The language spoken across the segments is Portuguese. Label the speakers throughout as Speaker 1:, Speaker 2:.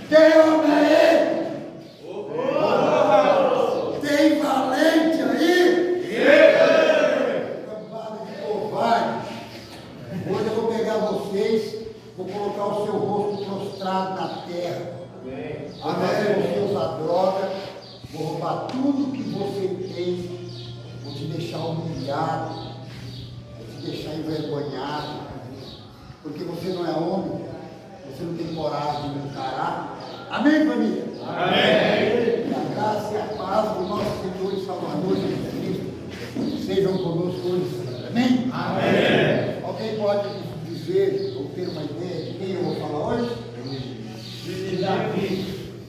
Speaker 1: Quem homem é ele? Tem valente aí? Cambada de covarde. Hoje eu vou pegar vocês, vou colocar o seu rosto prostrado na terra. Vou fazer você usar droga, vou roubar tudo que você tem, vou te deixar humilhado, vou te deixar envergonhado, porque você não é homem, você não tem coragem de encarar. Amém, família? Amém. E a graça e a paz do nosso Senhor e Salvador Jesus Cristo sejam conosco hoje. Amém? Amém. Alguém pode dizer ou ter uma ideia de quem eu vou falar hoje?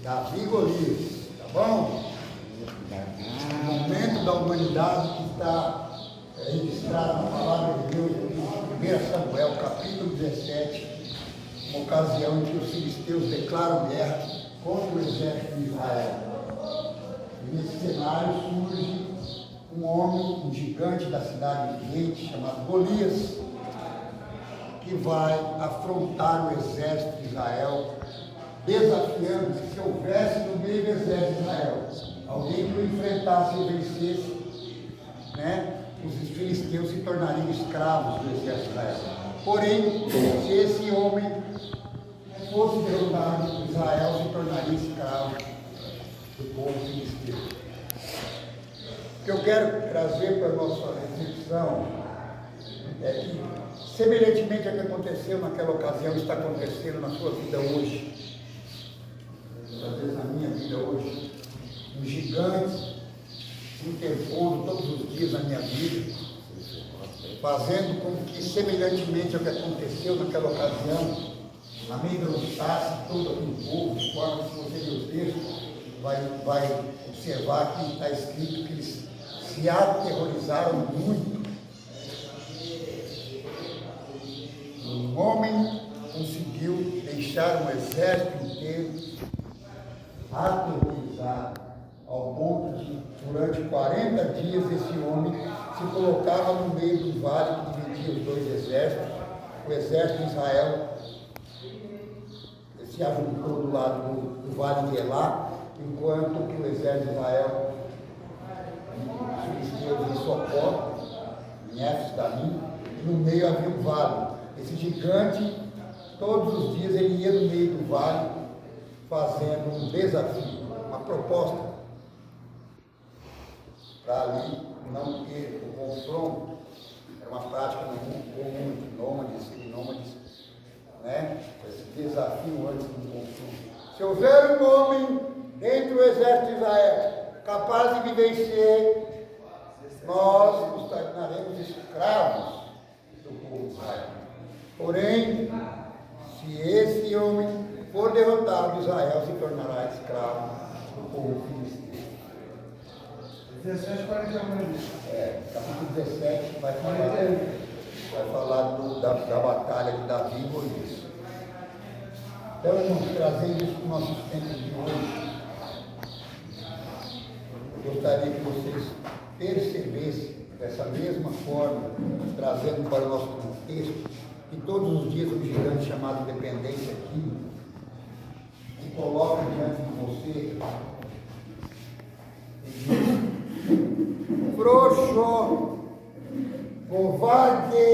Speaker 1: Davi Golias, tá bom? O momento da humanidade que está registrado na palavra de Deus em 1 Samuel, capítulo 17, uma ocasião em que os filisteus declaram guerra contra o exército de Israel. E nesse cenário surge um homem, um gigante da cidade de Gate, chamado Golias, que vai afrontar o exército de Israel, desafiando que se houvesse no meio do exército de Israel alguém que o enfrentasse e vencesse, né, os filisteus se tornariam escravos do exército de Israel. Porém, se esse homem fosse derrotado, Israel se tornaria escravo do povo filisteu. O que eu quero trazer para a nossa reflexão é que, semelhantemente ao que aconteceu naquela ocasião, está acontecendo na sua vida hoje. Às vezes na minha vida hoje, um gigante se interpondo todos os dias na minha vida, fazendo com que, semelhantemente ao que aconteceu naquela ocasião, amedrontasse todo aquele povo, de forma que, se você ler o texto, vai observar que está escrito que eles se aterrorizaram muito. Um homem conseguiu deixar um exército inteiro aterrorizado, ao ponto de, durante 40 dias, esse homem se colocava no meio do vale que dividia os dois exércitos. O exército de Israel se ajuntou do lado do vale de Elá, enquanto que o exército de Israel, os filisteus em Socó, em Éfeso Dalim, no meio havia um vale. Esse gigante, todos os dias, ele ia no meio do vale, fazendo um desafio, uma proposta, para ali não ter o confronto. Era uma prática muito comum de nômades, né? Esse desafio antes do confronto. Se houver um homem dentro do exército de Israel capaz de me vencer, nós nos tornaremos escravos do povo de Israel. Porém, se esse homem for derrotado, Israel se tornará escravo do povo filisteu. 17:41. Capítulo 17 vai falar da batalha de Davi e Golias. Então, irmãos, trazendo isso para o nosso tempo de hoje, eu gostaria que vocês percebessem dessa mesma forma, trazendo para o nosso contexto, que todos os dias um gigante chamado dependência aqui se coloca diante de você e diz: frouxo, covarde,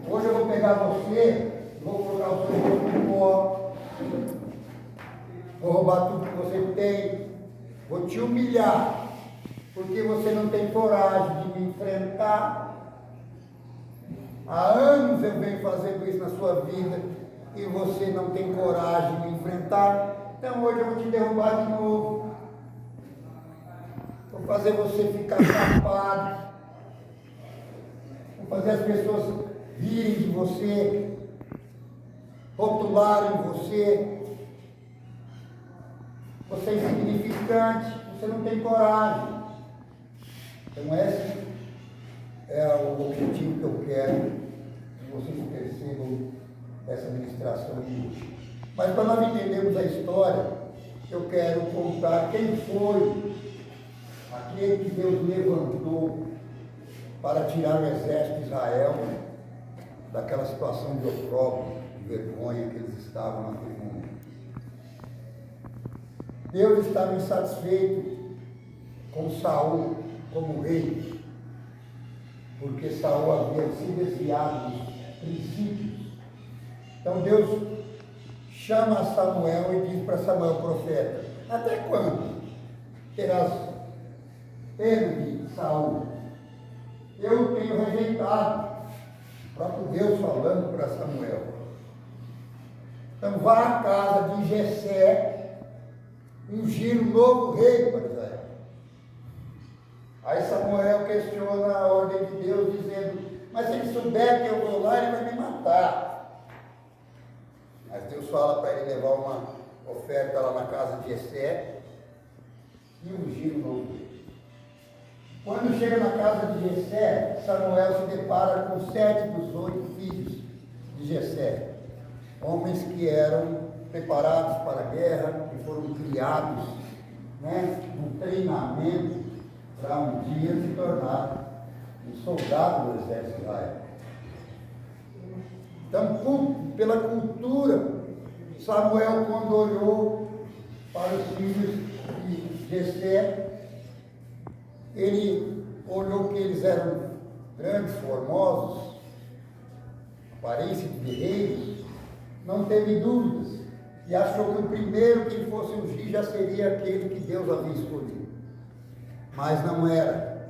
Speaker 1: hoje eu vou pegar você, vou colocar o seu corpo no pó, vou roubar tudo que você tem, vou te humilhar, porque você não tem coragem de me enfrentar. Há anos eu venho fazendo isso na sua vida e você não tem coragem de me enfrentar. Então hoje eu vou te derrubar de novo. Vou fazer você ficar safado. Vou fazer as pessoas rirem de você, rotularem você. Você é insignificante, você não tem coragem. Então esse é o objetivo que eu quero que vocês percebam dessa ministração de hoje. Mas para nós entendermos a história, eu quero contar quem foi aquele que Deus levantou para tirar o exército de Israel daquela situação de opróbrio, de vergonha que eles estavam naquele momento. Deus estava insatisfeito com Saul como rei, porque Saul havia se desviado dos princípios. Então Deus chama Samuel e diz para Samuel, profeta: até quando terás pena de Saul? Eu o tenho rejeitado. O próprio Deus falando para Samuel. Então vá à casa de Jessé, ungir um novo rei para Israel. Aí Samuel questiona a ordem de Deus, dizendo: mas se ele souber que eu vou lá, ele vai me matar. Mas Deus fala para ele levar uma oferta lá na casa de Jessé e ungir um novo rei. Quando chega na casa de Jessé, Samuel se depara com 7 dos 8 filhos de Jessé, homens que eram preparados para a guerra, que foram criados, num treinamento para um dia se tornar um soldado do exército de Israel. Então, pela cultura, Samuel, quando olhou para os filhos de Jessé, ele olhou que eles eram grandes, formosos, aparência de guerreiros, não teve dúvidas, e achou que o primeiro que ele fosse ungir já seria aquele que Deus havia escolhido. Mas não era,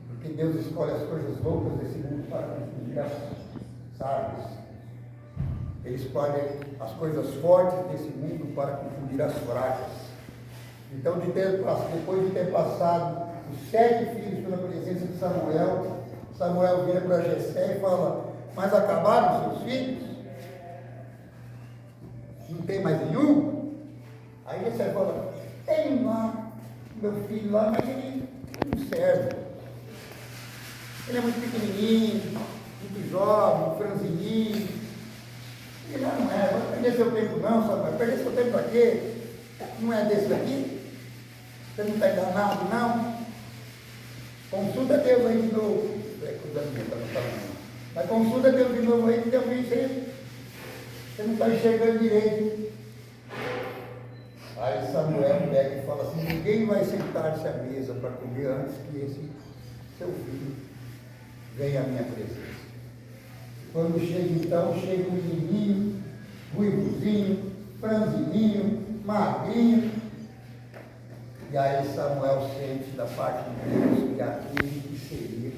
Speaker 1: porque Deus escolhe as coisas loucas desse mundo para confundir as sábias. Ele escolhe as coisas fortes desse mundo para confundir as fracas. Então, depois de ter passado os 7 filhos pela presença de Samuel, Samuel vira para Jessé e fala: mas acabaram os seus filhos? Não tem mais nenhum? Aí Jessé fala: tem lá, meu filho lá, mas ele não serve. Ele é muito pequenininho, muito jovem, franzininho. Ele não é, vai perder seu tempo não, Samuel, perder seu tempo para quê? Não é desse daqui? Você não está enganado, não? Consulta Deus aí de novo. Mas consulta Deus de novo aí, que talvez você não está enxergando direito. Aí Samuel pega e fala assim: ninguém vai sentar-se à mesa para comer antes que esse seu filho venha à minha presença. Quando chega então, chega um menininho, ruivozinho, franzininho, magrinho. E aí Samuel sente da parte de Deus que aquele que seria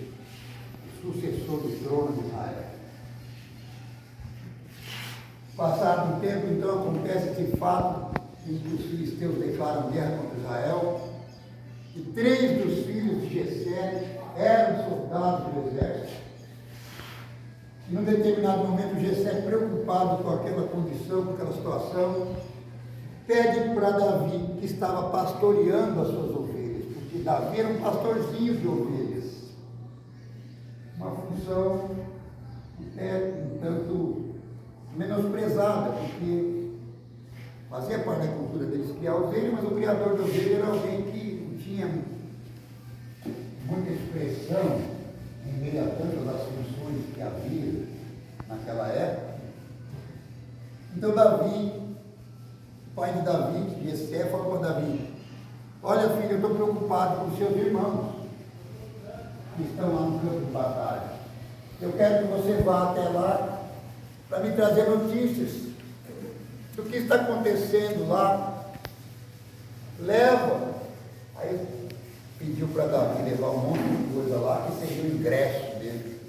Speaker 1: o sucessor do trono de Israel. Passado um tempo, então, acontece esse fato em que os filisteus declaram guerra contra Israel, e 3 dos filhos de Jessé eram soldados do exército. E num determinado momento, Jessé, preocupado com aquela condição, com aquela situação, pede para Davi, que estava pastoreando as suas ovelhas, porque Davi era um pastorzinho de ovelhas, uma função um tanto menosprezada, porque fazia parte da cultura deles criar ovelha, mas o criador da ovelha era alguém que não tinha muita expressão em meio a tantas das funções que havia naquela época. Então Davi, pai de Davi, Jessé, falou para Davi: olha, filho, eu estou preocupado com os seus irmãos que estão lá no campo de batalha. Eu quero que você vá até lá para me trazer notícias do que está acontecendo lá. Leva. Aí pediu para Davi levar um monte de coisa lá, que seria o ingresso dele.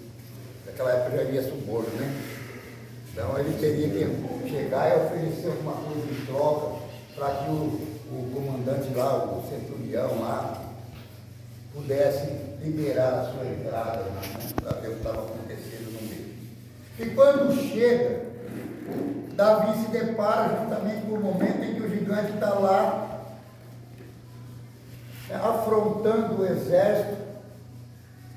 Speaker 1: Naquela época já havia suborno, né? Então ele teria que chegar e oferecer alguma coisa em troca para que o comandante lá, o centurião lá, pudesse liberar a sua entrada, né, para ver o que estava acontecendo no meio. E quando chega, Davi se depara justamente com o momento em que o gigante está lá, afrontando o exército,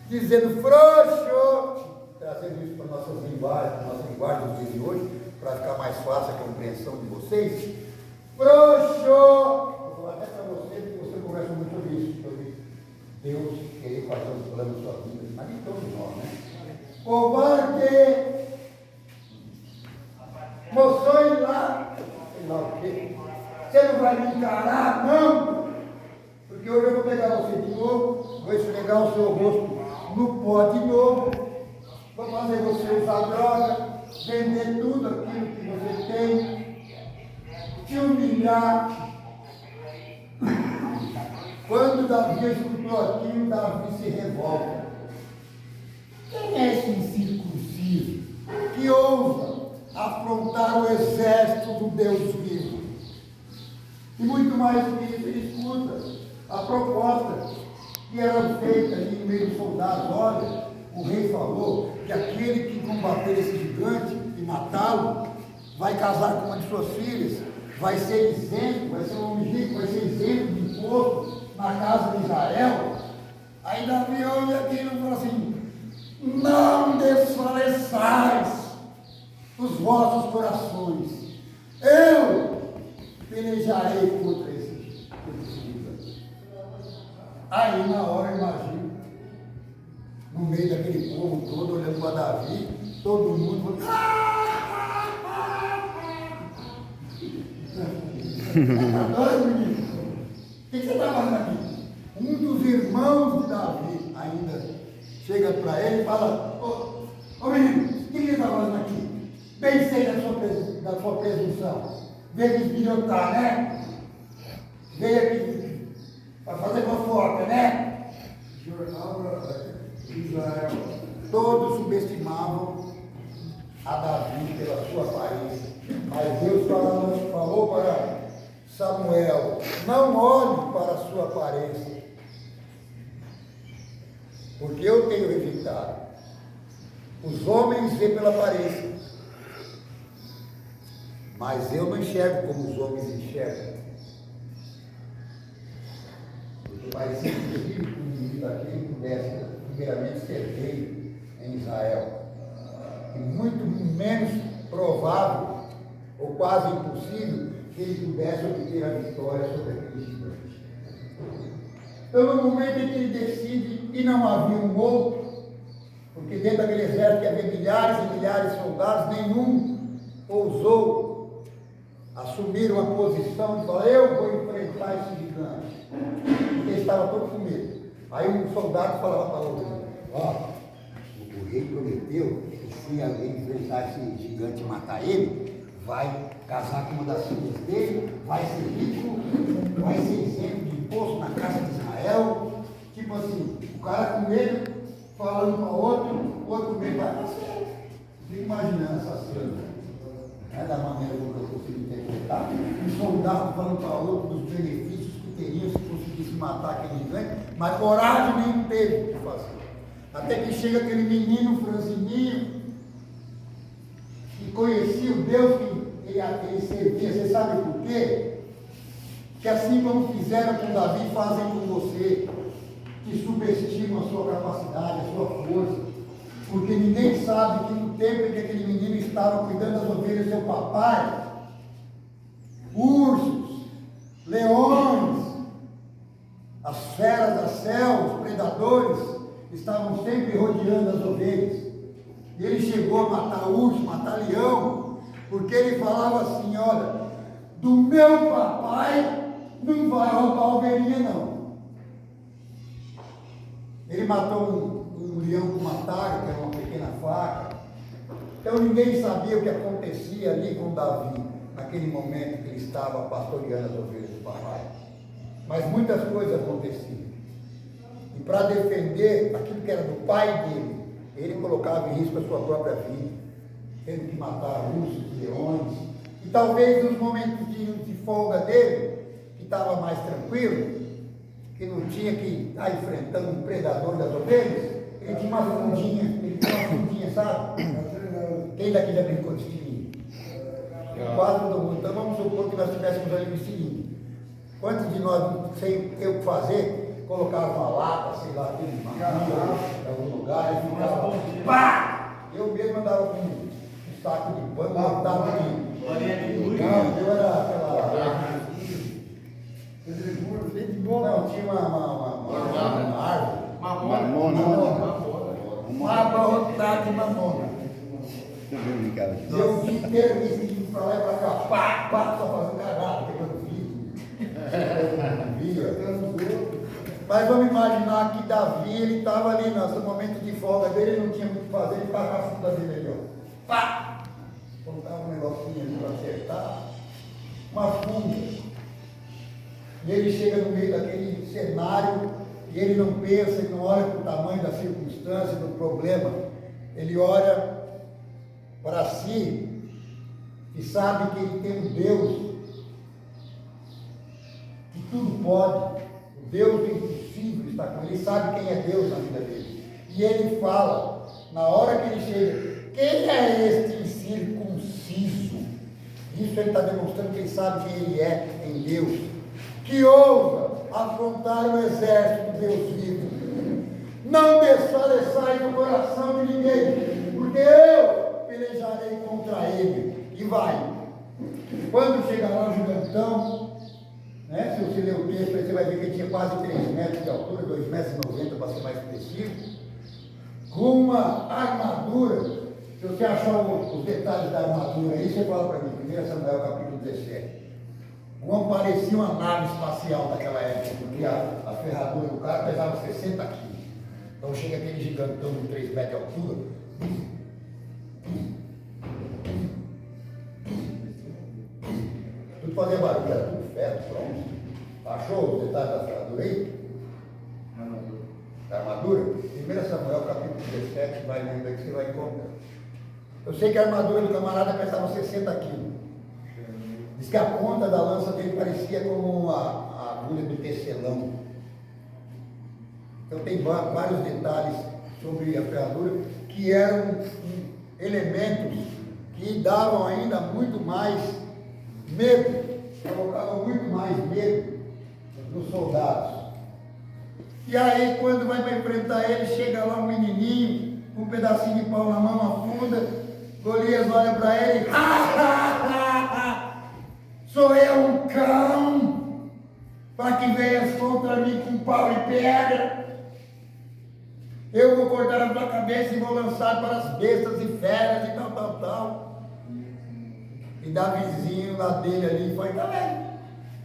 Speaker 1: dizendo: frouxo, trazendo isso para nossa linguagem dos dias de hoje, para ficar mais fácil a compreensão de vocês. Frouxo! Vou falar até para você, porque você conversa muito sobre isso, sobre Deus querer fazer um plano na sua vida, mas nem todos nós, né? Covarde! Moções lá, sei lá o quê. Você não vai me encarar, não. Porque hoje eu vou pegar você de novo, vou esfregar o seu rosto no pó de novo, vou fazer você usar droga, vender tudo aquilo que você tem, te humilhar. Quando Davi escutou aquilo, Davi se revolta. Quem é esse incircunciso que ousa afrontar o exército do Deus vivo? E muito mais do que isso, ele escuta a proposta que era feita ali no meio dos soldados. Olha, o rei falou que aquele que combater esse gigante e matá-lo, vai casar com uma de suas filhas, vai ser isento, vai ser um homem rico, vai ser isento de imposto na casa de Israel. Aí Davi olha aquilo e fala assim: não desfaleçais os vossos corações, eu pelejarei contra esse gigante. Aí na hora eu imagino, no meio daquele povo todo olhando para Davi, todo mundo falando: o que você está fazendo aqui? Um dos irmãos de Davi ainda chega para ele e fala: ô menino, o que você está fazendo aqui? Bem sei da sua presunção. Veio desbilhotar, né? Veio aqui para fazer fofoca, né? Israel. Todos subestimavam a Davi pela sua aparência. Mas Deus falou para Samuel: não olhe para a sua aparência, porque eu tenho rejeitado. Os homens veem pela aparência, mas eu não enxergo como os homens enxergam. Porque parecia que o menino daquele pudesse primeiramente ser rei em Israel. E muito menos provável, ou quase impossível, que ele pudesse obter a vitória sobre aquele gigante. Então, no momento em que ele decide, e não havia um outro, porque dentro daquele exército havia milhares e milhares de soldados, nenhum ousou assumir uma posição de falar: eu vou enfrentar esse gigante, porque estava todo com medo. Aí um soldado falava para o outro: o rei prometeu que se alguém enfrentar esse gigante e matar ele, vai casar com uma das filhas dele, vai ser rico, vai ser isento de imposto na casa de Israel. Tipo assim, o cara com medo, falando para o outro com medo, vai fazer. Fico imaginando essa cena. É da maneira como eu consigo interpretar. Um soldado falando para o outro dos benefícios que teriam se conseguisse matar aquele gigante, mas coragem nenhum teve de fazer. Até que chega aquele menino franzininho, que conhecia o Deus que ele servia. Você sabe por quê? Que assim como fizeram com Davi, fazem com você, que subestimam a sua capacidade, a sua força. Porque ninguém sabe que no tempo em que aquele menino estava cuidando das ovelhas do seu papai, ursos, leões, as feras da selva, os predadores, estavam sempre rodeando as ovelhas. E ele chegou a matar urso, matar leão, porque ele falava assim: olha, do meu papai não vai roubar ovelhinha não. Ele matou um leão com uma taga, que era uma pequena faca. Então ninguém sabia o que acontecia ali com Davi, naquele momento que ele estava pastoreando as ovelhas do papai. Mas muitas coisas aconteciam. E para defender aquilo que era do pai dele, ele colocava em risco a sua própria vida, tendo que matar ursos, leões. E talvez nos momentos de folga dele, que estava mais tranquilo, que não tinha que estar enfrentando um predador das ovelhas, ele tinha uma fundinha, sabe? Quem daqui já brincou de estilingue? Quase todo mundo. Então vamos supor que nós estivéssemos ali no estilingue. Quantos de nós, sem ter o que fazer, colocava uma lata, sei lá, aquele mangal, em algum lugar, e ficava, pá! Eu mesmo andava com um saco de pano, botava de... eu era aquela... Não, tinha uma árvore. Uma abarrotada de mamona. Eu o dia inteiro me para lá e para cá, pá, só fazendo cagada, pegando fio. dia. Mas vamos imaginar que Davi, ele estava ali no momento de folga dele, ele não tinha muito o que fazer, ele estava com a funda dele ali, ó. Pá! Colocava um negocinho ali para acertar, uma funda. E ele chega no meio daquele cenário, e ele não pensa, ele não olha para o tamanho da circunstância, do problema. Ele olha para si e sabe que ele tem um Deus que tudo pode. O Deus do impossível está com ele. Ele sabe quem é Deus na vida dele. E ele fala, na hora que ele chega, quem é este incircunciso? Isso ele está demonstrando que ele sabe quem ele é em Deus, que ousa afrontar o exército de Deus vivo. Não desfaleçai no coração de ninguém, porque eu pelejarei contra ele. E vai. Quando chega lá o gigantão, né, se você ler o texto, aí você vai ver que ele tinha quase 3 metros de altura, 2,90 metros para ser mais preciso, com uma armadura. Se você achar os detalhes da armadura aí, você fala para mim, 1 Samuel capítulo 17. Como parecia uma nave espacial daquela época, porque a ferradura do cara pesava 60 quilos. Então chega aquele gigantão de 3 metros de altura. Tudo fazia barulho, era tudo ferro, pronto. Achou os detalhes da ferradura aí? Da armadura? 1 Samuel capítulo 17, vai lendo aí que você vai encontrar. Eu sei que a armadura do camarada pesava 60 quilos. Diz que a ponta da lança dele parecia como a agulha do tecelão. Então tem vários detalhes sobre a ferradura que eram elementos que davam ainda muito mais medo, provocavam muito mais medo nos soldados. E aí quando vai para enfrentar ele, chega lá um menininho, com um pedacinho de pau na mão, uma funda, Golias olha para ele, sou eu um cão, para que venhas contra mim com pau e pedra? Eu vou cortar a tua cabeça e vou lançar para as bestas e feras e tal. E Davizinho lá dele ali foi, tá vendo?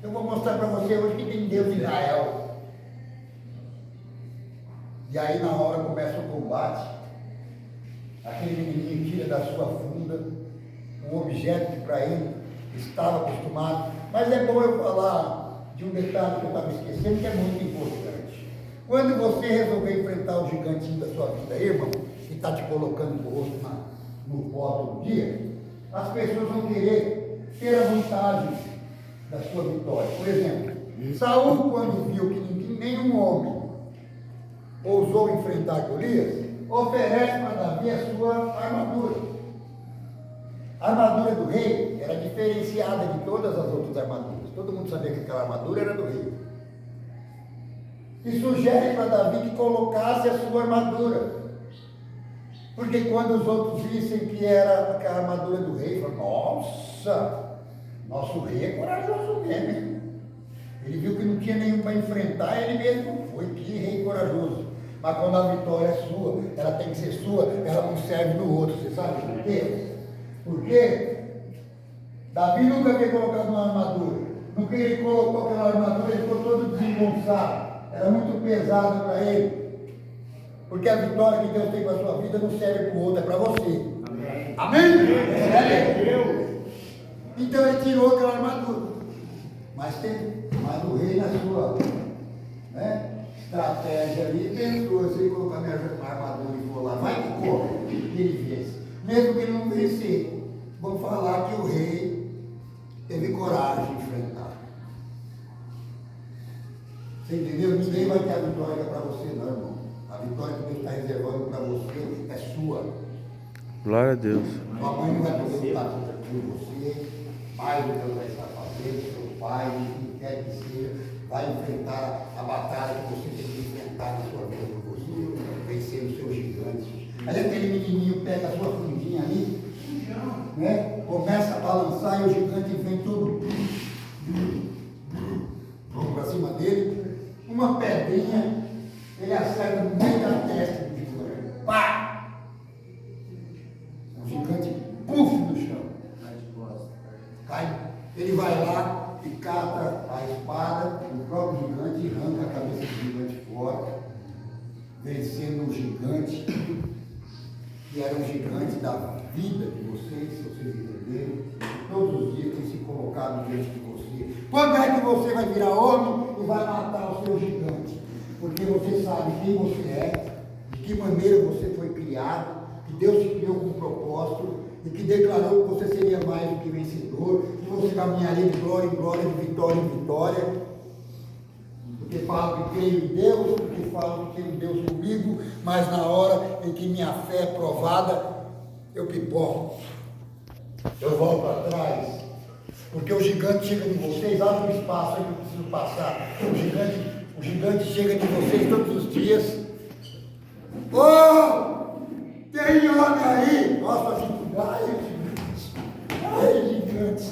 Speaker 1: Eu vou mostrar para você hoje que tem Deus em Israel. E aí na hora começa o combate. Aquele menininho tira da sua funda um objeto que para ele estava acostumado. Mas é bom eu falar de um detalhe que eu estava esquecendo, que é muito importante. Quando você resolver enfrentar o gigantinho da sua vida, irmão, que está te colocando o rosto no pó todo dia, as pessoas vão querer ter a vantagem da sua vitória. Por exemplo, Saul, quando viu que nenhum homem ousou enfrentar Golias, oferece para Davi a sua armadura. A armadura do rei era diferenciada de todas as outras armaduras. Todo mundo sabia que aquela armadura era do rei. E sugere para Davi que colocasse a sua armadura. Porque quando os outros vissem que era aquela armadura do rei, falaram, nossa, nosso rei é corajoso mesmo, hein? Ele viu que não tinha nenhum para enfrentar, ele mesmo foi, que rei corajoso. Mas quando a vitória é sua, ela tem que ser sua, ela não serve do outro. Você sabe por quê? Porque Davi nunca havia colocado uma armadura. No que ele colocou aquela armadura, ele ficou todo desengonçado. Era muito pesado para ele. Porque a vitória que Deus tem para a sua vida não serve para o outro, é para você. Amém? Amém? Então ele tirou aquela armadura. Mas o rei na sua, né, estratégia ali, pensou, se ele colocar minha armadura e for lá, vai que corre, que ele vence. Mesmo que ele não vencer, vamos falar que o rei teve coragem de enfrentar. Você entendeu? Ninguém vai ter a vitória para você, não, irmão. A vitória que Deus está reservando para você é sua.
Speaker 2: Glória a Deus.
Speaker 1: Sua mãe não vai poder lutar contra você, pai do Deus vai estar fazendo, seu pai, quem quer que seja, vai enfrentar a batalha que você tem que enfrentar na sua vida por você, vencendo os seus gigantes. Aí aquele menininho pega a sua fundinha ali, né? Começa a balançar e o gigante vem todo. Vamos para cima dele. Uma pedrinha, ele acerta no meio da testa do gigante. Pá! O gigante puf no chão. Cai. Ele vai lá, lá e cata a espada, o próprio gigante, e arranca a cabeça do gigante fora, vencendo o gigante, que era um gigante da vida de vocês, se vocês entenderem, todos os dias tem se colocado diante de você. Quando é que você vai virar homem e vai matar o seu gigante? Porque você sabe quem você é, de que maneira você foi criado, que Deus te criou com um propósito, e que declarou que você seria mais do que vencedor, que você caminharia de glória em glória, de vitória em vitória, porque falo que creio em Deus, porque falo que tenho Deus comigo, mas na hora em que minha fé é provada, eu pipoco, eu volto atrás, porque o gigante chega de vocês, abre um espaço aí que eu preciso passar, o gigante chega de vocês todos os dias. Oh! Tem homem aí! Nossa, assim, ai, gigante!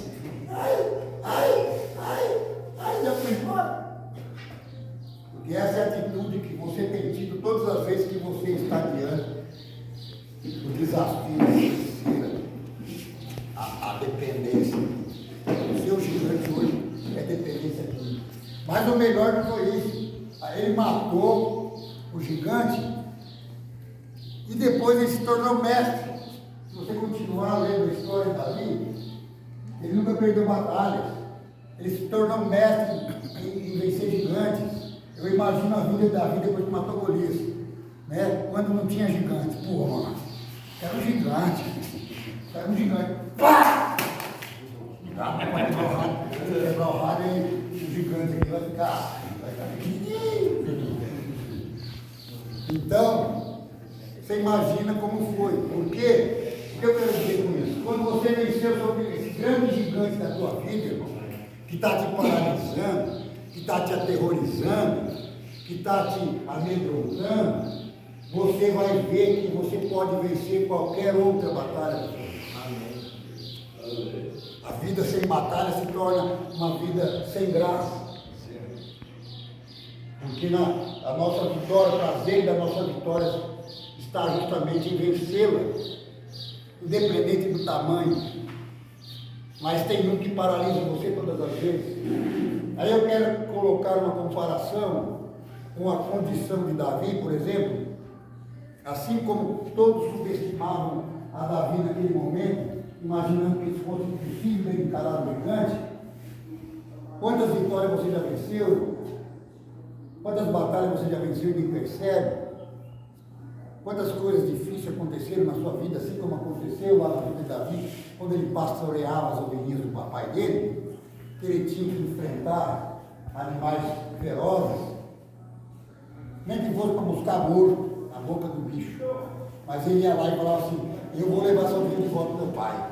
Speaker 1: Ai, já foi embora! Porque essa é a atitude que você tem tido todas as vezes que você está diante do desafio financeiro, a dependência. O seu gigante hoje é dependência aqui. Mas o melhor não foi isso. Ele matou o gigante. E depois ele se tornou mestre. Se você continuar lendo a história de Davi, ele nunca perdeu batalhas. Ele se tornou mestre em vencer gigantes. Eu imagino a vida de Davi depois que matou Golias, né? Quando não tinha gigante. Pô, mano, era um gigante. Era um gigante. Pá! Vai quebrar o rádio e o gigante aqui vai ficar pequenininho. Então, você imagina como foi. Por quê? O que eu quero dizer com isso? Quando você venceu sobre esse grande gigante da tua vida, irmão, que está te paralisando, que está te aterrorizando, que está te amedrontando, você vai ver que você pode vencer qualquer outra batalha. Amém. A vida sem batalha se torna uma vida sem graça. Porque a nossa vitória, o prazer da nossa vitória está justamente em vencê-la, independente do tamanho. Mas tem um que paralisa você todas as vezes. Aí eu quero colocar uma comparação com a condição de Davi, por exemplo. Assim como todos subestimavam a Davi naquele momento, imaginando que isso fosse impossível de encarar o gigante. Quantas vitórias você já venceu? Quantas batalhas você já venceu e nem percebe? Quantas coisas difíceis aconteceram na sua vida, assim como aconteceu lá na vida de Davi, quando ele pastoreava as ovelhinhas do papai dele, que ele tinha que enfrentar animais ferozes, nem que fosse para buscar morto na boca do bicho. Mas ele ia lá e falava assim, eu vou levar essa ovelha de volta para o meu pai.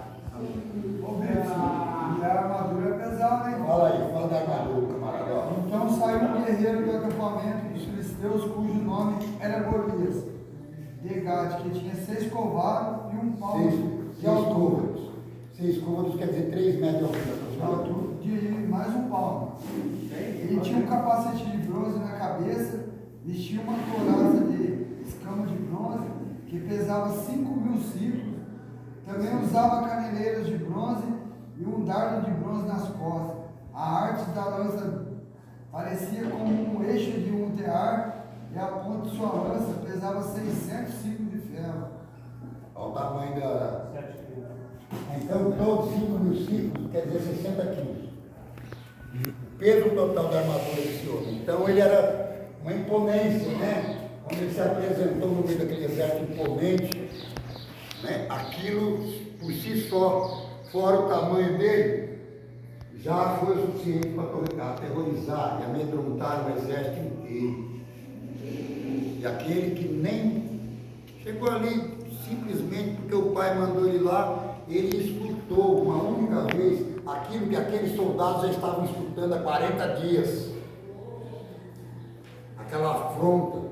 Speaker 3: A armadura é pesada, hein?
Speaker 1: Fala aí, fala da armadura, camarada.
Speaker 3: Então saiu um guerreiro do acampamento dos filisteus, cujo nome era Golias, de Gade, que tinha 6 covados e um palmo de altura.
Speaker 1: 6 côvados quer dizer 3 metros de altura.
Speaker 3: De mais um palmo. Ele tinha um capacete de bronze na cabeça, vestia uma couraça de escama de bronze, que pesava 5.000 ciclos. Também usava caneleiras de bronze e um dardo de bronze nas costas. A arte da lança parecia como um eixo de um tear, e a ponta de sua lança pesava 600 ciclos de ferro.
Speaker 1: Olha o tamanho da... Então, todos 5.000 ciclos quer dizer 60 quilos. O peso total da armadura desse homem. Então, ele era uma imponência, né? Quando ele se apresentou no meio daquele exército imponente, né? Aquilo por si só, fora o tamanho dele, já foi o suficiente para aterrorizar e amedrontar o exército inteiro. E aquele que nem chegou ali simplesmente porque o pai mandou ele lá, ele escutou uma única vez aquilo que aqueles soldados já estavam escutando há 40 dias. Aquela afronta.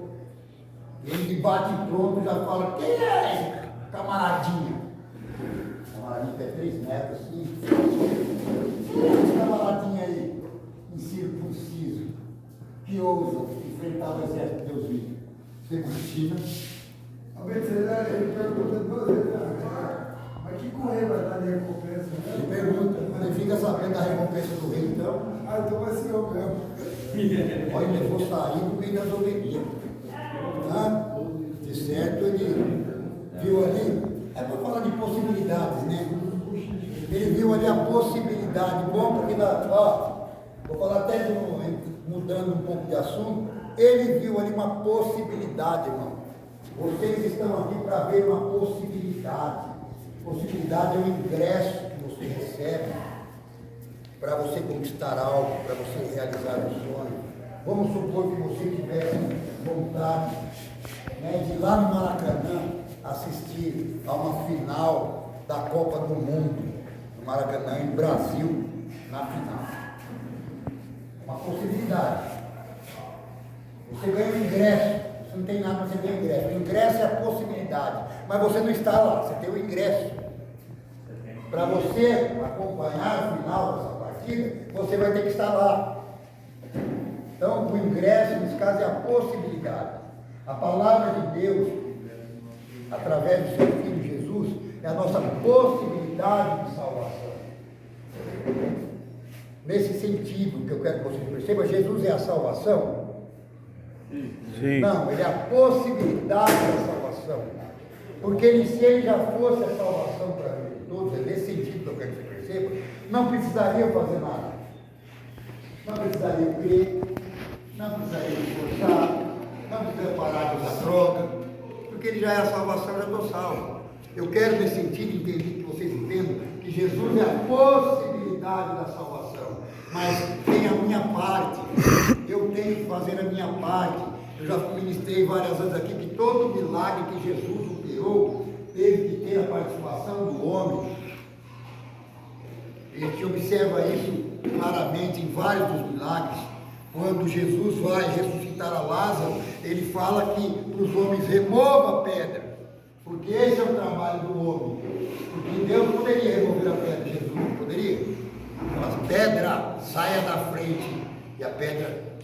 Speaker 1: Ele de bate pronto já fala, quem é esse camaradinha? Camaradinha que é 3 metros assim. Esse camaradinha aí, incircunciso, que ousa enfrentar o exército de Deus vivo. Você imagina?
Speaker 3: Ele pergunta 2 vezes, mas que correr vai dar de recompensa?
Speaker 1: Ele pergunta. Ele fica sabendo da recompensa do rei, então.
Speaker 3: Ah, então vai ser eu mesmo.
Speaker 1: Olha, ele levou sair no meio das ovelhinhas. De certo, ele viu ali. É para falar de possibilidades, né? Ele viu ali a possibilidade. Bom, porque vou falar até mudando um pouco de assunto. Ele viu ali uma possibilidade, irmão. Vocês estão aqui para ver uma possibilidade. Possibilidade é um ingresso que você recebe para você conquistar algo, para você realizar um sonho. Vamos supor que você tivesse vontade, né, de ir lá no Maracanã assistir a uma final da Copa do Mundo, no Maracanã, em Brasil, na final. Uma possibilidade. Você ganha um ingresso, você não tem nada, você ganha um ingresso. O ingresso é a possibilidade, mas você não está lá, você tem o ingresso. Para você acompanhar o final dessa partida, você vai ter que estar lá. Então, o ingresso, nesse caso, é a possibilidade. A palavra de Deus, através do seu Filho Jesus, é a nossa possibilidade de salvação. Nesse sentido, que eu quero que vocês percebam, Jesus é a salvação?
Speaker 2: Sim.
Speaker 1: Não, ele é a possibilidade da salvação. Porque se ele já fosse a salvação para todos, é nesse sentido que eu quero que você perceba, não precisaria fazer nada. Não precisaria crer, não precisaria esforçar, não precisaria parar de usar droga, porque ele já é a salvação, eu já estou salvo. Eu quero, nesse sentido, entender que vocês entendam que Jesus é a possibilidade da salvação, mas tem a minha parte, eu tenho que fazer a minha parte. Eu já ministrei várias vezes aqui que todo milagre que Jesus operou teve que ter a participação do homem. A gente observa isso claramente em vários dos milagres. Quando Jesus vai ressuscitar a Lázaro, ele fala que para os homens remova a pedra, porque esse é o trabalho do homem. Porque Deus poderia remover a pedra, Jesus não poderia. Mas pedra, saia da frente, e a pedra.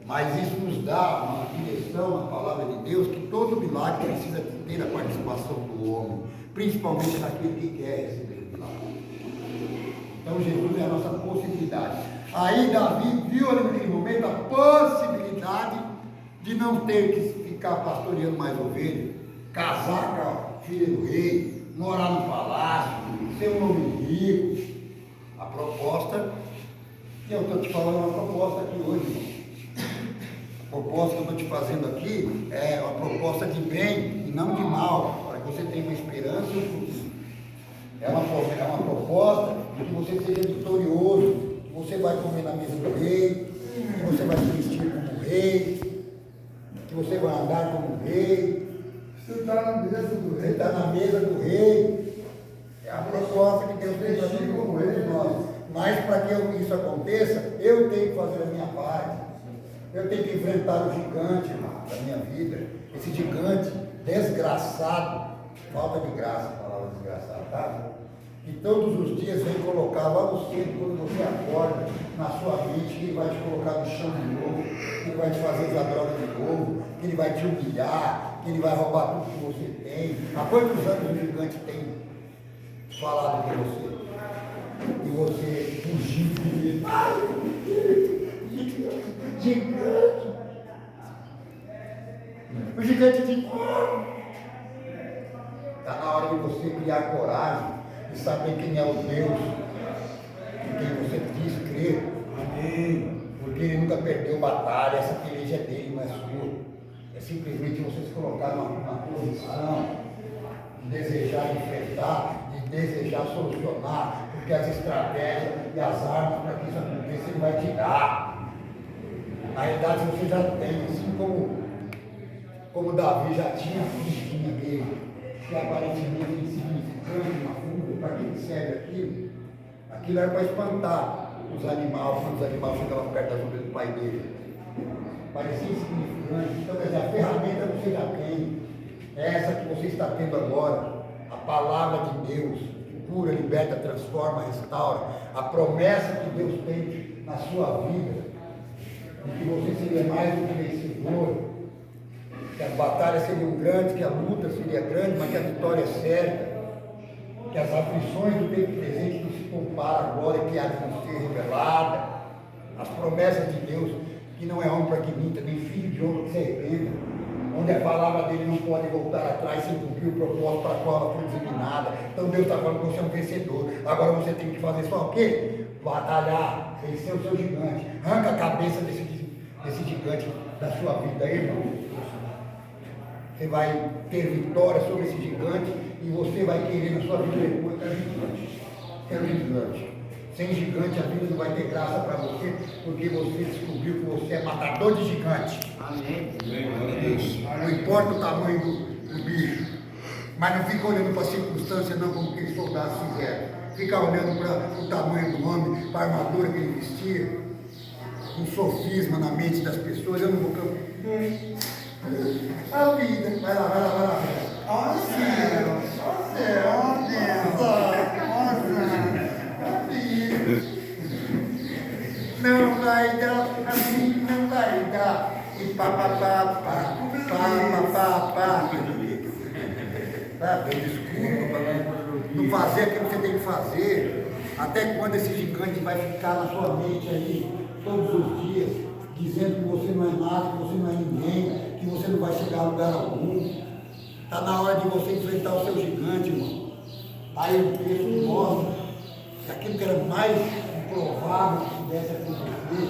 Speaker 1: Mas isso nos dá uma direção na palavra de Deus que todo milagre precisa ter a participação do homem, principalmente naquele que quer receber o milagre. Então Jesus é a nossa possibilidade. Aí Davi viu ali naquele momento a possibilidade de não ter que ficar pastoreando mais ovelhas, casar com a filha do rei, morar no palácio, ser um homem rico. A proposta, que eu estou te falando, é uma proposta aqui hoje, irmão. A proposta que eu estou te fazendo aqui é uma proposta de bem e não de mal, para que você tenha uma esperança e um futuro. É uma proposta de que você seja vitorioso, que você vai comer na mesa do rei, que você vai se vestir como rei, que você vai andar como rei.
Speaker 3: Você está na mesa do
Speaker 1: Você
Speaker 3: rei.
Speaker 1: está na mesa do rei. É a proposta que Deus tem para mim como todos nós. Mas para que isso aconteça, eu tenho que fazer a minha parte. Eu tenho que enfrentar o gigante da minha vida. Esse gigante desgraçado, falta de graça, a palavra desgraçado, tá? Que todos os dias vem colocar lá no centro, quando você acorda, na sua mente, que ele vai te colocar no chão de novo, que ele vai te fazer usar droga de novo, que ele vai te humilhar, que ele vai roubar tudo que você tem. Há quantos anos o gigante tem falado com você? E você fugiu dele. Gigante! O gigante diz: está na hora de você criar coragem e saber quem é o Deus em quem você diz crer. Amém. Porque ele nunca perdeu batalha, essa peleja é dele, não é sua. É simplesmente você se colocar numa posição de desejar enfrentar, de desejar solucionar, porque as estratégias e as armas para que isso aconteça ele vai te dar. Na realidade você já tem, assim como Davi já tinha a fichinha dele, que aparentemente é insignificante, uma fuga, para que serve aquilo? Aquilo era para espantar os animais, quando os animais chegavam perto das ovelhas do pai dele. Parecia insignificante. Então, quer dizer, a ferramenta você já tem, é essa que você está tendo agora, a palavra de Deus, que cura, liberta, transforma, restaura, a promessa que Deus tem na sua vida, de que você seria mais do que vencedor, que as batalhas seriam grandes, que a luta seria grande, mas que a vitória é certa, que as aflições do tempo presente nos compara a glória que há de nos ser revelada, as promessas de Deus, que não é homem para que minta, nem filho de homem que se arrependa, onde a palavra dele não pode voltar atrás sem cumprir o propósito para o qual ela foi designada. Então Deus está falando que você é um vencedor. Agora você tem que fazer só o quê? Batalhar, vencer o seu gigante. Arranca a cabeça desse gigante da sua vida, irmão. Você vai ter vitória sobre esse gigante e você vai querer na sua vida depois ter gigante. Ter um gigante. Sem gigante a vida não vai ter graça para você, porque você descobriu que você é matador de gigante.
Speaker 2: Amém.
Speaker 1: Não importa o tamanho do bicho, mas não fica olhando para a circunstância não, como aqueles soldados fizeram. Fica olhando para o tamanho do homem, para a armadura que ele vestia, um sofisma na mente das pessoas. Eu não vou campear. A vida, vai lá, vai lá, vai lá. Ó céu, ó céu, ó Deus, ó não vai dar, assim não vai dar. E pá, pá, pá, pá, pá, pá, pá. Tá bem, desculpa, não fazer aquilo que você tem que fazer. Até quando esse gigante vai ficar na sua mente aí, todos os dias, dizendo que você não é nada, que você não é ninguém, que você não vai chegar a lugar algum. Está na hora de você enfrentar o seu gigante, irmão. Aí o texto mostra que aquilo que era mais improvável que pudesse acontecer,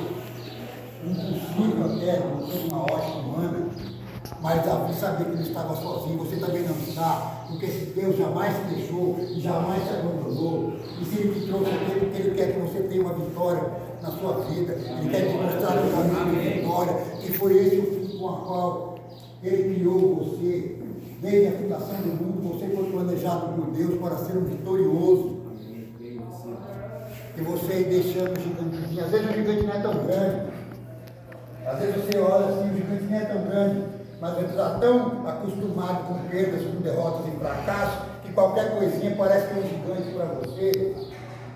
Speaker 1: impossível até, não tem uma ótica humana, mas Davi sabia que ele estava sozinho. Você também não está, porque esse Deus jamais te deixou e jamais te abandonou. E se Ele te trouxe aqui, porque Ele quer que você tenha uma vitória na sua vida, Ele quer te mostrar o caminho de vitória, e foi esse o fim com a qual Ele criou você. Desde a fundação do mundo, você foi planejado por Deus para ser um vitorioso. E você aí deixando o gigantezinho, às vezes o gigante não é tão grande, às vezes você olha assim, o gigante não é tão grande, mas você está tão acostumado com perdas, com derrotas e fracassos, que qualquer coisinha parece que é um gigante para você,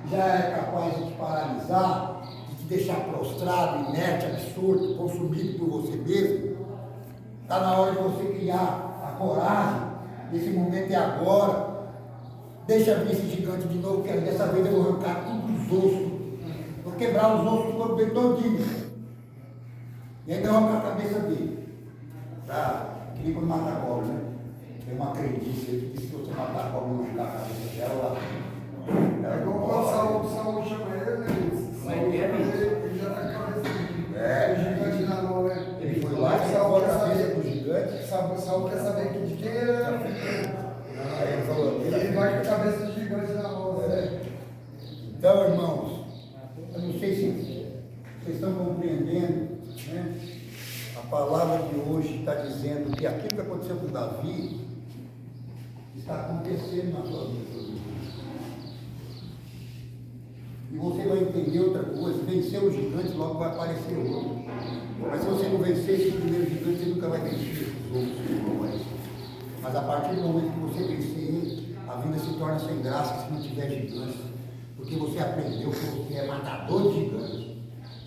Speaker 1: já é capaz de te paralisar, de te deixar prostrado, inerte, absurdo, consumido por você mesmo. Está na hora de você criar a coragem, esse momento é agora. Deixa vir esse gigante de novo, que dessa vez eu vou arrancar tudo os ossos. Vou quebrar os ossos do corpo dele todinho. E ainda arrancar a cabeça dele. Tá? Que nem quando mata a cobra, né? Tem uma crendice aí que diz que se você matar a cobra e não arrancar a cabeça dela, ela
Speaker 3: É igual quando o Saul chama ele, né? Ele já está com a cabeça do gigante na mão, né?
Speaker 1: Ele foi lá e salvou a cabeça do gigante.
Speaker 3: Saul quer saber de quem ele é.
Speaker 1: Aí ele falou,
Speaker 3: Ele vai com a cabeça do gigante na mão, né?
Speaker 1: Então, irmãos, eu não sei se vocês estão compreendendo, né? A palavra de hoje está dizendo que aquilo que aconteceu com Davi está acontecendo na sua vida. E você vai entender outra coisa: vencer o gigante, logo vai aparecer outro. Mas se você não vencer esse primeiro gigante, você nunca vai vencer os outros que vão aparecer. Mas a partir do momento que você vencer ele, a vida se torna sem graça se não tiver gigante. Porque você aprendeu que você é matador de gigantes.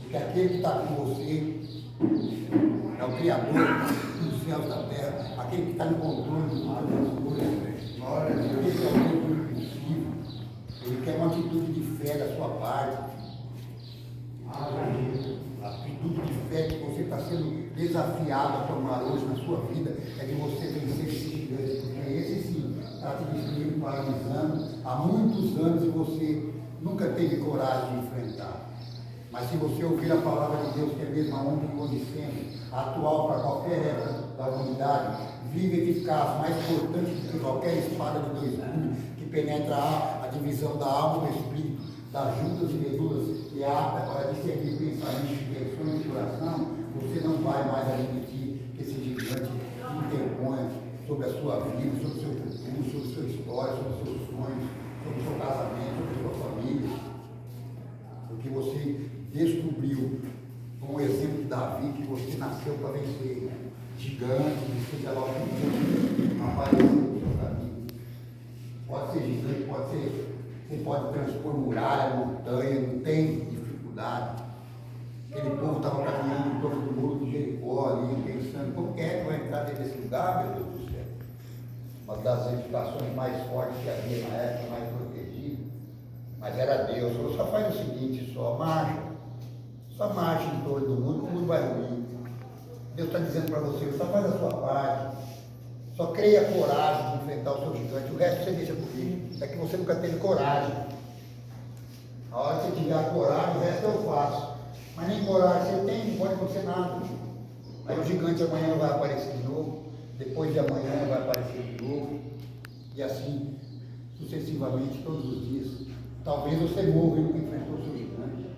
Speaker 1: Porque aquele que está com você é o Criador dos céus e da terra, aquele que está no controle de todas as coisas. Glória a Deus, ele é o controle impossível. Ele quer uma atitude de fé da sua parte. A atitude de fé que você está sendo desafiado a tomar hoje na sua vida é de você vencer esse gigante, porque esse sim está te destruindo, paralisando há muitos anos e você nunca teve coragem de enfrentar. Mas se você ouvir a palavra de Deus, que é mesmo ontem e hoje sempre, atual para qualquer época da humanidade, viva e eficaz, mais importante do que qualquer espada de dois gumes, que penetra a divisão da alma e do espírito, das juntas e medulas, e é apta para discernir pensamentos, intenções e coração, você não vai mais admitir que esse gigante interponha sobre a sua vida, sobre o seu futuro, sobre a sua história, sobre os seus sonhos, sobre o seu casamento, sobre a sua família. Porque você descobriu, com o exemplo de Davi, que você nasceu para vencer gigantes, seja lá o que não aparecer no seu caminho. Pode ser gigante, pode ser, você pode transpor muralha, montanha, não tem dificuldade. Aquele povo estava caminhando em torno do muro de Jericó ali, pensando, como que é que vai entrar dentro desse lugar, meu Deus do céu? Uma das edificações mais fortes que havia na época, mais protegida. Mas era Deus. Falou, só faz o seguinte, só marcha em torno do mundo, o mundo vai ruir. Deus está dizendo para você, só faz a sua parte. Só creia coragem de enfrentar o seu gigante. O resto você deixa comigo. É que você nunca teve coragem. A hora que você tiver a coragem, o resto eu faço. Mas nem coragem você tem, não pode acontecer nada. Aí o gigante amanhã vai aparecer de novo. Depois de amanhã vai aparecer de novo. E assim, sucessivamente, todos os dias. Talvez você morra e nunca enfrentou o seu gigante.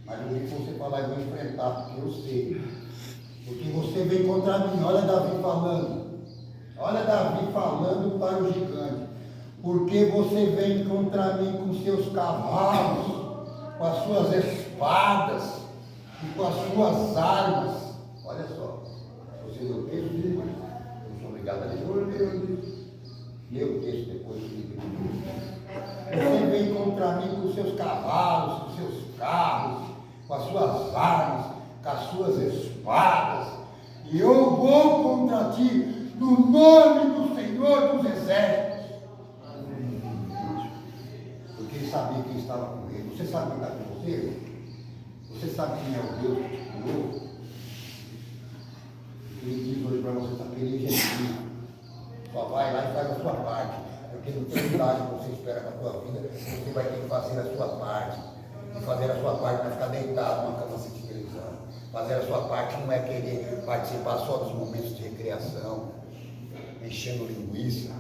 Speaker 1: Mas no dia que você falar, eu vou enfrentar, porque eu sei. Porque você vem contra mim. Olha Davi falando. Olha Davi falando para o gigante. Porque você vem contra mim com seus cavalos, com as suas espadas e com as suas armas. Olha só. Você não fez o livro? Eu sou obrigado a ler. Lê o texto depois do livro. Você vem contra mim com seus cavalos, com seus carros, com as suas armas, com as suas espadas, e eu vou contra ti no nome do Senhor dos Exércitos. Porque ele sabia quem estava com ele. Você sabe quem está com você? Você sabe quem é o Deus que te criou? Ele diz hoje para você, está feliz, só vai lá e faz a sua parte. Porque não tem milagre que você espera na sua vida, você vai ter que fazer a sua parte. E fazer a sua parte não é ficar deitado numa cama assistindo televisão. Fazer a sua parte não é querer participar só dos momentos de recreação, enchendo linguiça.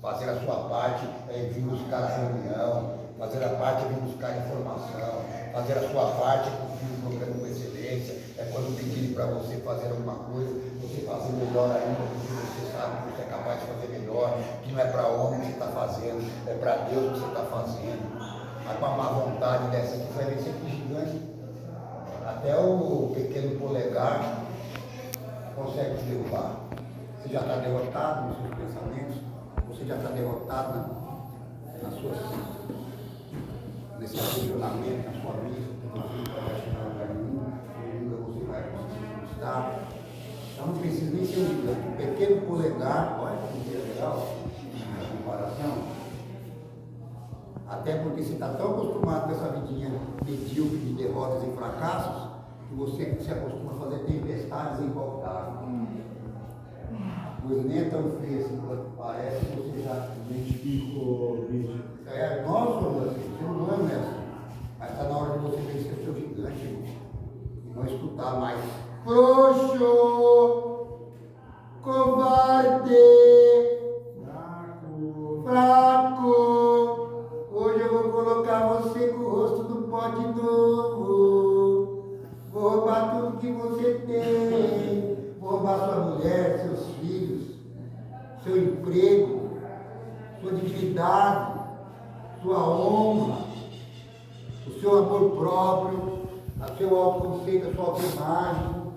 Speaker 1: Fazer a sua parte é vir buscar a reunião. Fazer a parte é vir buscar informação. Fazer a sua parte é cumprir o programa com excelência. É quando pedirem para você fazer alguma coisa, você fazer melhor ainda, porque você sabe que você é capaz de fazer melhor, que não é para homem que você está fazendo, é para Deus que você está fazendo. Mas com a má vontade dessa aqui, vai vencer que gigante. Até o pequeno polegar consegue te derrubar. Você já está derrotado nos seus pensamentos, você já está derrotado nesse posicionamento na sua vida, que você não vai chegar a lugar nenhum, nunca você vai conseguir conquistar. Então não precisa nem ser um gigante. Um pequeno polegar, olha que legal a comparação. Até porque você está tão acostumado com essa vidinha medíocre de derrotas e fracassos, que você se acostuma a fazer tempestades em qualquer água. Pois nem é tão feio assim quanto parece, você já identifica o vídeo. Nós somos assim, o ser humano é assim. Mas está na hora de você vencer o seu gigante, irmão. E não escutar mais. Frouxo! Covarde! Fraco! Hoje eu vou colocar você com o rosto do pó de novo. Vou roubar tudo que você tem. Vou roubar sua mulher, seus filhos, seu emprego, sua dignidade, sua honra, o seu amor próprio, o seu autoconceito, a sua autoimagem,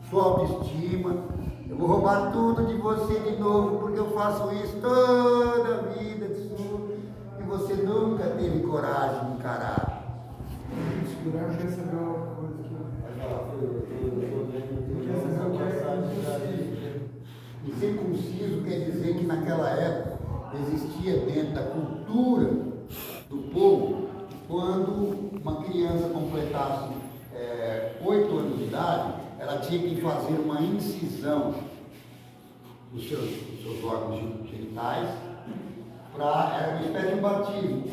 Speaker 1: sua autoestima. Eu vou roubar tudo de você de novo, porque eu faço isso toda a vida sua e você nunca teve coragem de encarar.
Speaker 3: O Guilherme recebeu uma coisa aqui.
Speaker 1: E circunciso quer dizer que naquela época existia dentro da cultura do povo, quando uma criança completasse 8 anos de idade, ela tinha que fazer uma incisão nos seus órgãos genitais, era uma espécie de batismo.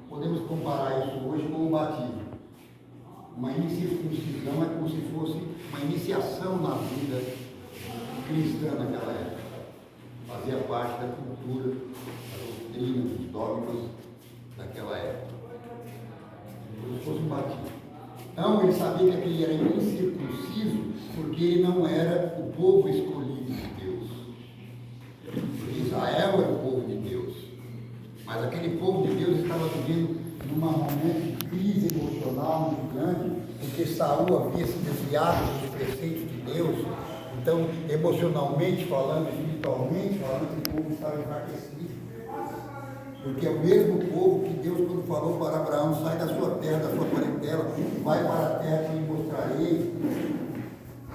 Speaker 1: Podemos comparar isso hoje com o batismo. Uma circuncisão é como se fosse uma iniciação na vida cristã naquela época. Fazia parte da cultura, da doutrina, dos dogmas daquela época. Como se fosse um batismo. Então ele sabia que aquele era incircunciso porque ele não era o povo escolhido de Deus. Porque Israel era o povo de Deus. Mas aquele povo de Deus estava vivendo num momento de crise emocional muito grande, porque Saul havia se desviado dos preceitos de Deus. Então, emocionalmente falando, espiritualmente falando, esse povo estava enfraquecido. Porque é o mesmo povo que Deus, quando falou para Abraão, sai da sua terra, da sua parentela, vai para a terra que eu mostrarei,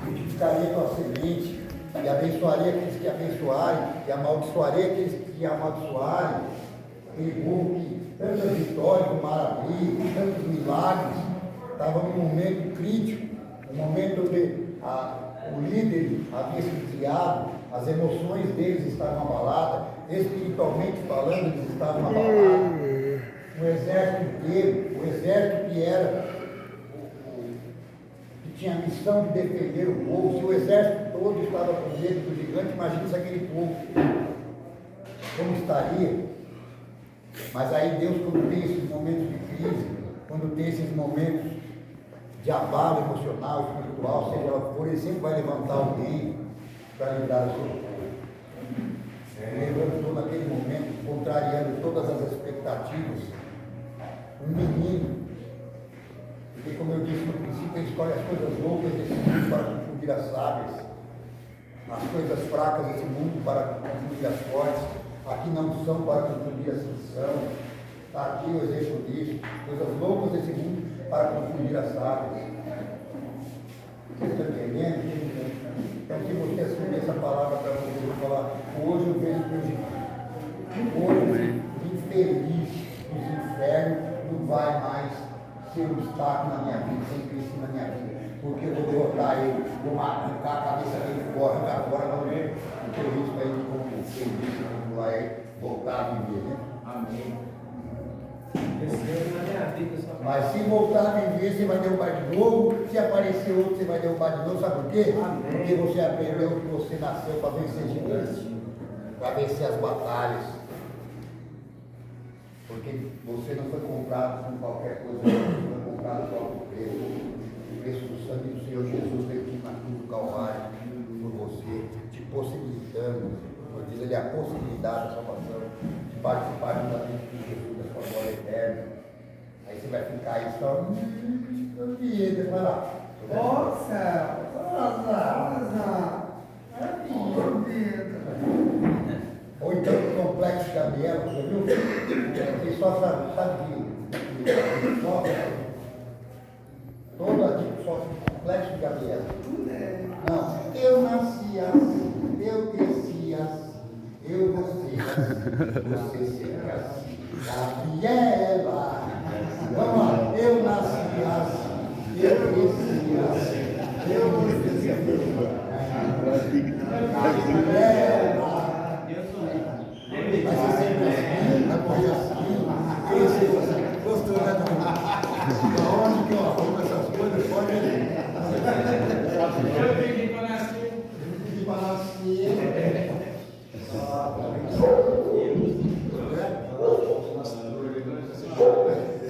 Speaker 1: multiplicarei a tua semente, e abençoarei aqueles que abençoarem, e amaldiçoarei aqueles que amaldiçoarem. aquele povo que tantas vitórias, maravilhas, tantos milagres, estava num momento crítico, um momento onde o líder havia se desviado, as emoções deles estavam abaladas, espiritualmente falando, eles estavam abalados. O exército inteiro, o exército que tinha a missão de defender o povo, se o exército todo estava com medo do gigante, imagina se aquele povo como estaria. Mas aí Deus, quando tem esses momentos de crise, quando tem esses momentos de abalo emocional, espiritual, seja lá o que for, Ele sempre vai levantar alguém para lidar o seu povo. Ele levantou naquele momento, contrariando todas as expectativas, um menino, porque como eu disse no princípio, ele escolhe as coisas loucas desse mundo para confundir as sábias, as coisas fracas desse mundo para confundir as fortes. Aqui não são para confundir as que são. Está aqui o exemplo disso, coisas loucas desse mundo para confundir as sábias. Vocês estão entendendo? Então, se você assumir essa palavra para você, eu vou falar, hoje eu vejo que hoje o infeliz dos infernos não vai mais ser um obstáculo na minha vida, sem crescer na minha vida, porque eu vou derrotar ele, vou arrancar a cabeça dele fora, arrancar fora, não é? Porque eu risco aí como feliz, como vai voltar a viver, né? Amém. Mas se voltar a viver, você vai derrubar de novo. Se aparecer outro, você vai derrubar de novo. Sabe por quê? Amém. Porque você aprendeu que você nasceu para vencer gigantes, para vencer as batalhas. Porque você não foi comprado com qualquer coisa, você foi comprado com alto preço. O preço do sangue do Senhor Jesus veio aqui na cruz do Calvário por você, te possibilitando, como diz ele, a possibilidade da salvação, de participar juntamente com Jesus da sua glória eterna. Aí você vai ficar aí só, você vai lá.
Speaker 3: Ó céu!
Speaker 1: Ou então o complexo de Gabriel, você viu? Você só sabe que sofre. Todo tipo sofre do complexo de Gabriel. Não, eu nasci assim, eu cresci assim, eu nasci assim, você será assim. Gabriela, vamos lá, eu nasci assim, eu cresci assim, eu cresci assim. Gabriela. Mas você sempre assim, vai morrer assim, cresceu assim, gostou, né? Da onde que eu arrumo essas coisas, pode ir. Eu pedi para nascer. Pedi para nascer.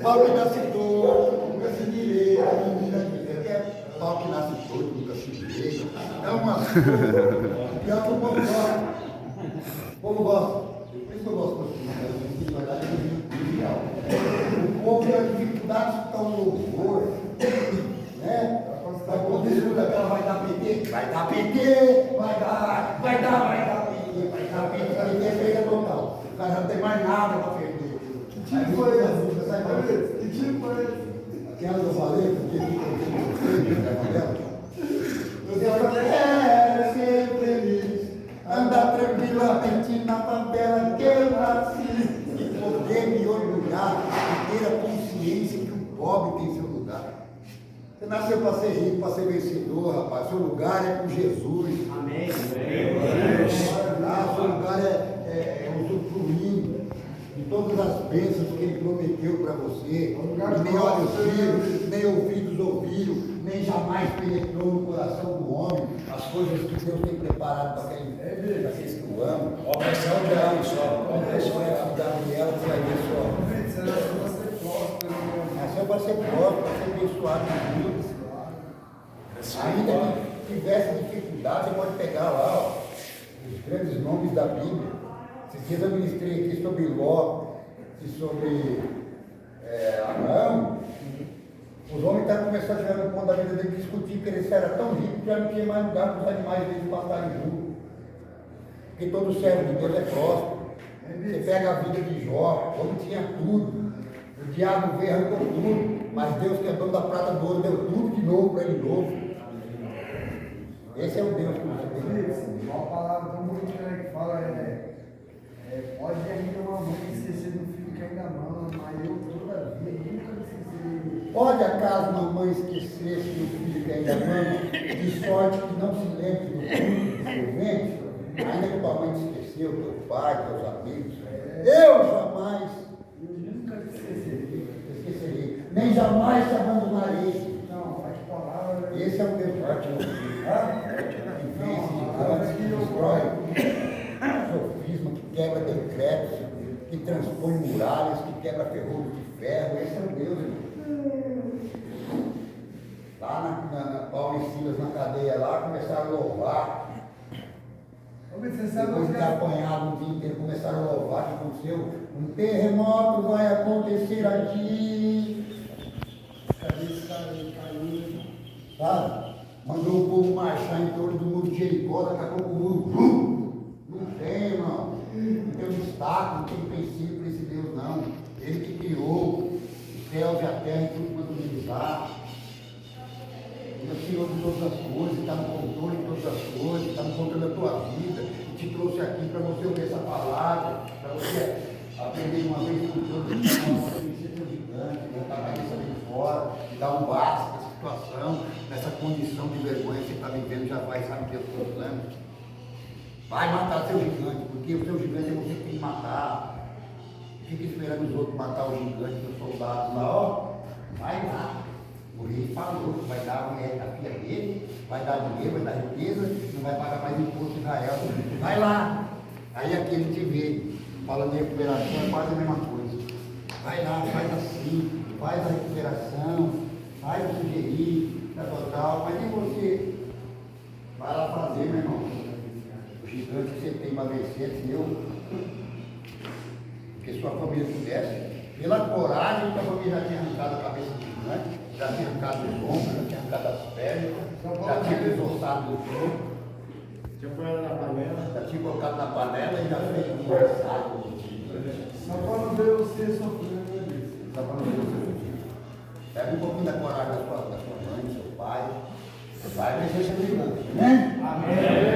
Speaker 1: Pau que nasce torto, nunca se direito. Pau que nasce torto, nunca se direito. É uma coisa. Pior que o povo gosta. O povo gosta. Por isso que eu gosto muito. O povo tem a dificuldade de estar um louvor. Né? Quando escuta aquela vai dar PT, vai dar PT, vai dar PT, vai dar PT, perda total. O cara não tem mais nada para perder.
Speaker 3: Que tipo foi esse? Que tipo foi esse?
Speaker 1: Aquela que eu falei, porque eu quero ser feliz, andar tranquilamente na favela que eu nasci e poder me orgulhar e ter a consciência que o pobre tem seu lugar. Você nasceu para ser rico, para ser vencedor, rapaz. Seu lugar é com Jesus. Amém. Seu lugar é usufruindo de todas as bênçãos que Ele prometeu para você. Que nem olhos viram, nem ouvidos ouviram, nem jamais penetrou no coração do homem as coisas que Deus tem preparado para aqueles que o amam. Olha a história de Gabriela, você vai ver só. Nasceu para ser próprio, para ser abençoado de Deus. Ainda que tivesse dificuldade, você pode pegar lá ó, os grandes nomes da Bíblia. Esses dias eu ministrei aqui sobre Ló e sobre Abraão. Os homens estavam começando a chegar no ponto da vida dele de discutir que eles eram tão ricos que já não tinha mais lugar para os animais deles passarem junto. Porque todo servo de Deus é próspero. Você pega a vida de Jó, o homem tinha tudo. O diabo veio, arrancou tudo, mas Deus, que é dono da prata do ouro, deu tudo de novo para ele novo. Esse é o Deus que você tem.
Speaker 3: Uma palavra tão bonita que fala Pode ainda uma mãe esquecer do filho que ainda mama, mas eu toda vida nunca me esqueci.
Speaker 1: Pode acaso uma mãe esquecer-se do filho que ainda mama, de sorte que não se lembre do filho do seu ventre? Ainda que tua mãe te esqueceu, teu pai, teus amigos, eu jamais
Speaker 3: Nunca me esquecerei.
Speaker 1: esquecerei, nem jamais te abandonarei.
Speaker 3: Não, mas palavra.
Speaker 1: Esse é o meu forte que vence, que destrói sofisma, que quebra decretos, que transpõe muralhas, que quebra ferrolhos de ferro. Esse é o Deus, irmão. Lá na Paulo e Silas, na cadeia lá, começaram a louvar.
Speaker 3: Você sabe
Speaker 1: Depois de ter apanhado um dia inteiro, começaram a louvar. O que aconteceu? Um terremoto vai acontecer aqui.
Speaker 3: Cadê esse cara aí? Caiu.
Speaker 1: Sabe? Mandou o povo marchar em torno do muro de Jericó, daqui a pouco o muro. Não tem, irmão. Não tem um destaque, não tem princípio para esse Deus, não. Ele que criou os céus e a terra e tudo quanto ele está. Ele é o Senhor de todas as coisas, está no controle de todas as coisas, está no controle da tua vida. E te trouxe aqui para você ouvir essa palavra, para você aprender uma vez por todas, que você conhecer teu gigante, botar a cabeça bem fora, e dar um basta nessa situação, nessa condição de vergonha que você está vivendo, já vai, sabe o que eu estou falando? Vai matar seu gigante, porque o seu gigante é você que tem que matar. Fica esperando os outros matar o gigante dos soldados lá, ó. Vai lá. O rei falou que vai dar a mulher da filha dele, vai dar dinheiro, vai dar riqueza, não vai pagar mais imposto em Israel. Vai lá. Aí aquele te vê, falando de recuperação, é quase a mesma coisa. Vai lá, faz assim, faz a recuperação, faz o sugerir, tá total, mas nem você. Vai lá fazer, meu irmão. O gigante que você tem para vencer é seu. Porque se sua família pudesse, pela coragem, sua família já tinha arrancado a cabeça do gigante, já tinha arrancado os ombros, já tinha arrancado as pernas, já tinha desossado o corpo,
Speaker 2: Tinha posto na panela.
Speaker 1: já tinha colocado na panela e já fez um engraçado.
Speaker 3: Só para não ver você sofrendo, né?
Speaker 1: Só para não ver você sofrendo. Pega um pouquinho da coragem da sua mãe, do seu pai. Vai vencer seu gigante, né?
Speaker 3: Amém.